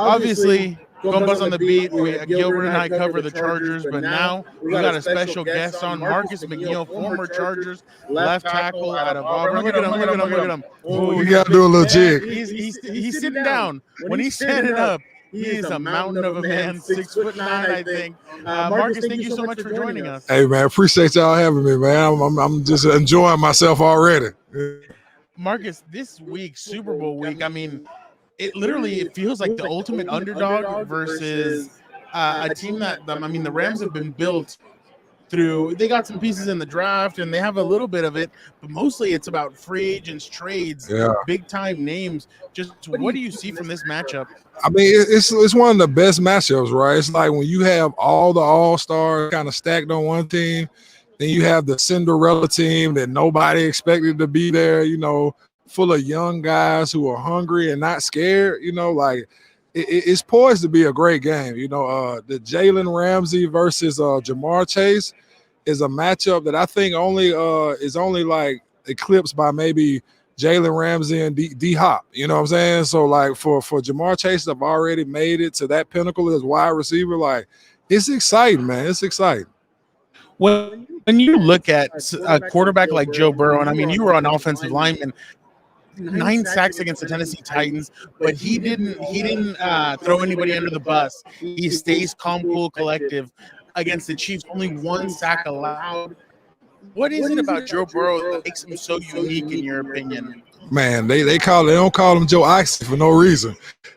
Obviously, Compas on the beat. Gilbert and I cover the Chargers, but now we got a special guest on, Marcus McNeill, former Chargers left tackle out of Auburn. Look at him. Oh, you got to do a little jig. He's sitting down. When he's standing up, he is a mountain of a man, 6'9", I think. Marcus, thank you so much for joining us. Hey, man, appreciate y'all having me, man. I'm just enjoying myself already. Marcus, this week, Super Bowl week, I mean, it feels like the ultimate underdog versus a team that, I mean, the Rams have been built through, they got some pieces in the draft and they have a little bit of it, but mostly it's about free agents, trades, big time names. Just what do you see from this matchup? I mean, it's one of the best matchups, right? It's like when you have all the all-stars kind of stacked on one team, then you have the Cinderella team that nobody expected to be there, you know, full of young guys who are hungry and not scared, you know, like it's poised to be a great game. You know, the Jalen Ramsey versus Jamar Chase is a matchup that I think is only like eclipsed by maybe Jalen Ramsey and D Hop. You know what I'm saying? So like for Jamar Chase to have already made it to that pinnacle as wide receiver, like it's exciting, man. It's exciting. When you look at a quarterback like Joe Burrow, and I mean, you were an offensive lineman, 9 sacks against the Tennessee Titans, but he didn't throw anybody under the bus. He stays calm, cool, collective. Against the Chiefs, only 1 sack allowed. What is it about Joe Burrow that makes him so unique in your opinion? Man, they don't call him Joe Icy for no reason.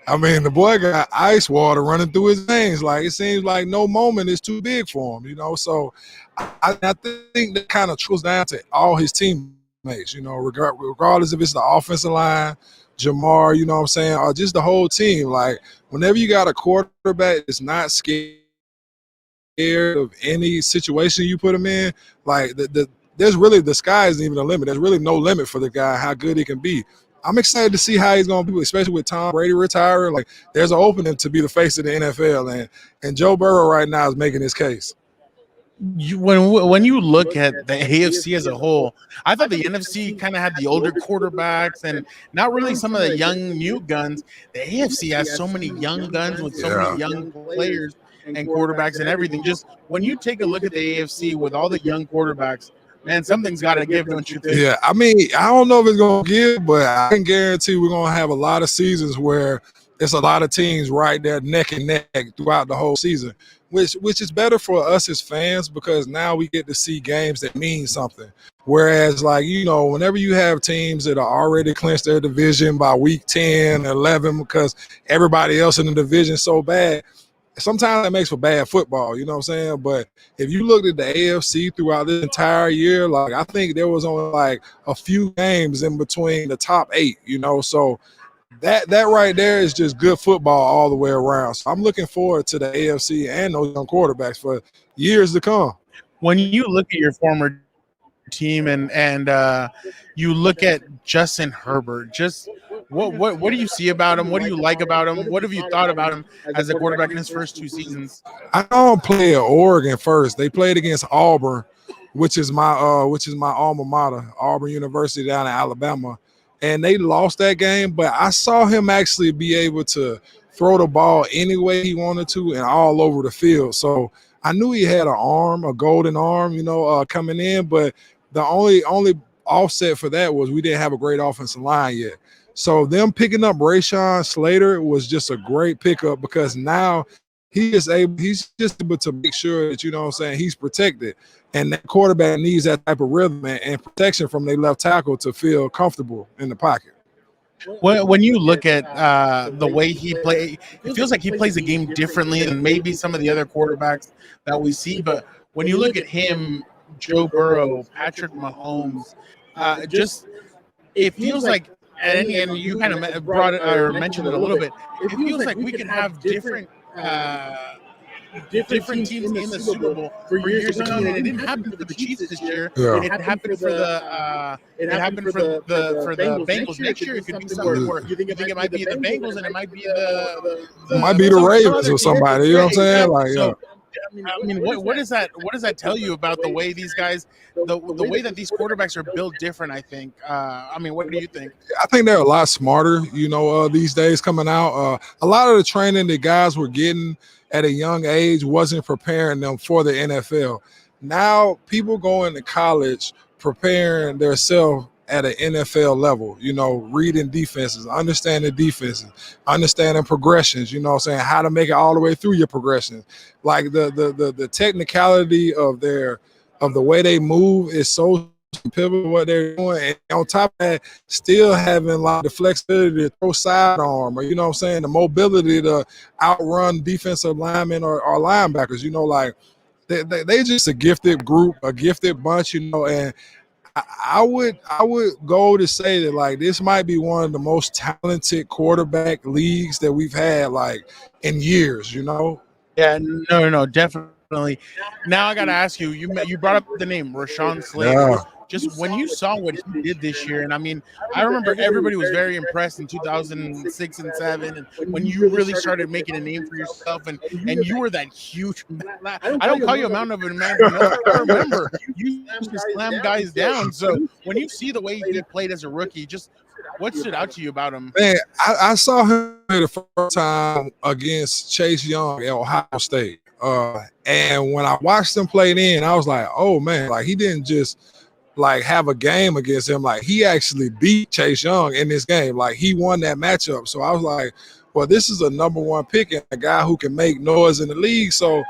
I mean, the boy got ice water running through his veins. Like, it seems like no moment is too big for him, you know. So I think that kind of trickles down to all his teammates, you know, regardless if it's the offensive line, Jamar, you know what I'm saying, or just the whole team. Like, whenever you got a quarterback that's not scared of any situation you put him in, like there's really, the sky isn't even a limit. There's really no limit for the guy, how good he can be. I'm excited to see how he's going to be, especially with Tom Brady retiring. Like, there's an opening to be the face of the NFL, and Joe Burrow right now is making his case. When you look at the AFC as a whole, I thought the NFC kind of had the older quarterbacks and not really some of the young new guns. The AFC has so many young guns with so many young players and quarterbacks and everything. Just when you take a look at the AFC with all the young quarterbacks, man, something's got to give, don't you think? Yeah, I mean, I don't know if it's going to give, but I can guarantee we're going to have a lot of seasons where it's a lot of teams right there neck and neck throughout the whole season, which is better for us as fans because now we get to see games that mean something. Whereas, like, you know, whenever you have teams that are already clinched their division by week 10, 11, because everybody else in the division is so bad, sometimes that makes for bad football, you know what I'm saying? But if you looked at the AFC throughout the entire year, like, I think there was only like a few games in between the top 8, you know? So that right there is just good football all the way around. So I'm looking forward to the AFC and those young quarterbacks for years to come. When you look at your former team and you look at Justin Herbert, just what do you see about him? What do you like about him? What have you thought about him as a quarterback in his first 2 seasons? I don't play at Oregon first. They played against Auburn, which is my alma mater, Auburn University down in Alabama, and they lost that game. But I saw him actually be able to throw the ball any way he wanted to and all over the field. So I knew he had an arm, a golden arm, you know, coming in. But the only offset for that was we didn't have a great offensive line yet. So them picking up Rashawn Slater was just a great pickup because now he's just able to make sure that, you know what I'm saying, he's protected. And that quarterback needs that type of rhythm and protection from their left tackle to feel comfortable in the pocket. When you look at the way he plays, it feels like he plays the game differently than maybe some of the other quarterbacks that we see. But when you look at him, Joe Burrow, Patrick Mahomes, it feels like, and you kind of brought it or mentioned it a little bit, it feels like we could have different teams in the Super Bowl for years to come, and it didn't happen for the Chiefs this year. Yeah. It happened for the Bengals. Next year it could be something where you think it might be the Bengals and it might be the Ravens or somebody. You know what I'm saying? Like, so, I mean, what does that tell you about the way these guys, the way that these quarterbacks are built different? I think. I mean, what do you think? I think they're a lot smarter, these days coming out. A lot of the training that guys were getting at a young age wasn't preparing them for the NFL. Now people going to college preparing themselves at an NFL level, reading defenses, understanding progressions, how to make it all the way through your progressions. Like the technicality of the way they move is so pivotal what they're doing. And on top of that, still having like the flexibility to throw sidearm or, the mobility to outrun defensive linemen or linebackers, like they just a gifted group, a gifted bunch, and I would go to say that like this might be one of the most talented quarterback leagues that we've had like in years, Yeah, no, definitely. Now I got to ask you. You brought up the name Rashawn Slater. Yeah. Just when you saw what he did this year, and I mean, I remember everybody was very impressed in 2006 and 7, and when you really started making a name for yourself, and you were that huge. I don't call you a mountain of a man. I remember you used to slam guys down. So when you see the way he played as a rookie, just what stood out to you about him? Man, I saw him the first time against Chase Young at Ohio State. And when I watched him play then, I was like, oh man, like he didn't just like have a game against him. Like he actually beat Chase Young in this game. Like he won that matchup. So I was like, well, this is a number one pick and a guy who can make noise in the league. So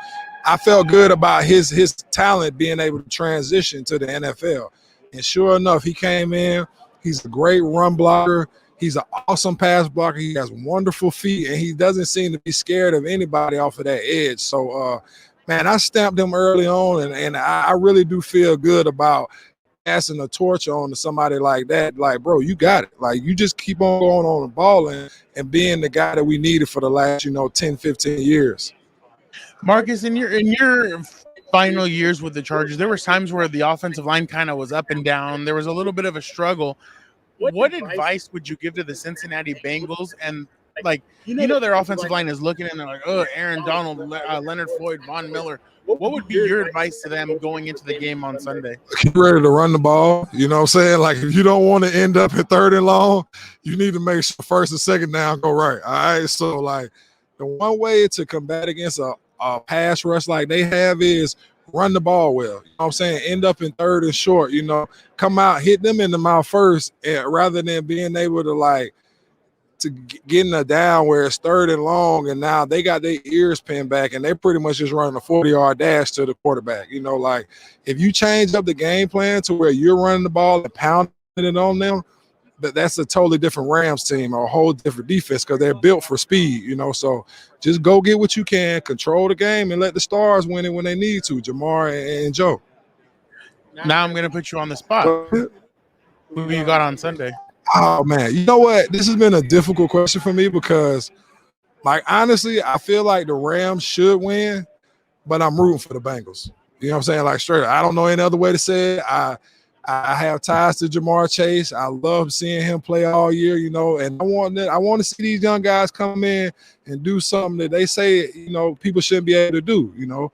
I felt good about his talent being able to transition to the NFL. And sure enough, he came in. He's a great run blocker. He's an awesome pass blocker. He has wonderful feet, and he doesn't seem to be scared of anybody off of that edge. So, man, I stamped him early on, and I really do feel good about passing a torch on to somebody like that. Like, bro, you got it. Like, you just keep on going on the ball and being the guy that we needed for the last, 10, 15 years. Marcus, in your final years with the Chargers, there were times where the offensive line kind of was up and down. There was a little bit of a struggle. What advice would you give to the Cincinnati Bengals? And like, their offensive line is looking and they're like, oh, Aaron Donald, Leonard Floyd, Von Miller. What would be your advice to them going into the game on Sunday? Keep ready to run the ball. You know what I'm saying? Like, if you don't want to end up at 3rd and long, you need to make sure 1st and 2nd down go right. All right. So, like, the one way to combat against a pass rush like they have is run the ball well. You know what I'm saying? End up in 3rd and short, come out, hit them in the mouth first, and rather than being able to getting a down where it's 3rd and long, and now they got their ears pinned back and they're pretty much just running a 40-yard dash to the quarterback. Like if you change up the game plan to where you're running the ball and pounding it on them, that's a totally different Rams team or a whole different defense because they're built for speed, So just go get what you can, control the game, and let the stars win it when they need to, Jamar and Joe. Now I'm going to put you on the spot. Who you got on Sunday? Oh, man. You know what? This has been a difficult question for me because, like, honestly, I feel like the Rams should win, but I'm rooting for the Bengals. You know what I'm saying? Like, straight up. I don't know any other way to say it. I have ties to Jamar Chase. I love seeing him play all year, and I want to see these young guys come in and do something that they say, people shouldn't be able to do,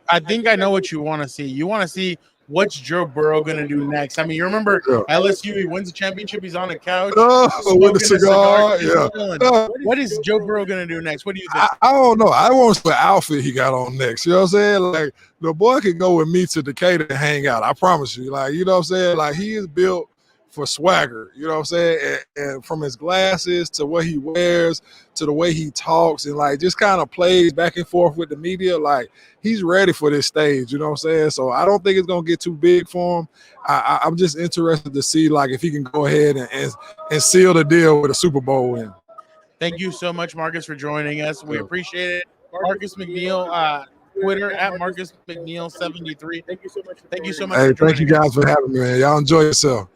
I think I know what you want to see. You want to see what's Joe Burrow going to do next. I mean, you remember LSU, he wins the championship, he's on a couch. With a cigar. Yeah. What is Joe Burrow going to do next? What do you think? I don't know. I want to see what outfit he got on next. You know what I'm saying? Like, the boy can go with me to Decatur and hang out. I promise you. Like, you know what I'm saying? Like, he is built for swagger. You know what I'm saying? And from his glasses to what he wears to the way he talks and, like, just kind of plays back and forth with the media. Like, he's ready for this stage. You know what I'm saying? So I don't think it's going to get too big for him. I'm just interested to see, like, if he can go ahead and seal the deal with a Super Bowl win. Thank you so much, Marcus, for joining us. We appreciate it. Marcus McNeill, Twitter at Marcus McNeill 73. Thank you so much. Hey, thank you guys for having me, man. Y'all enjoy yourself.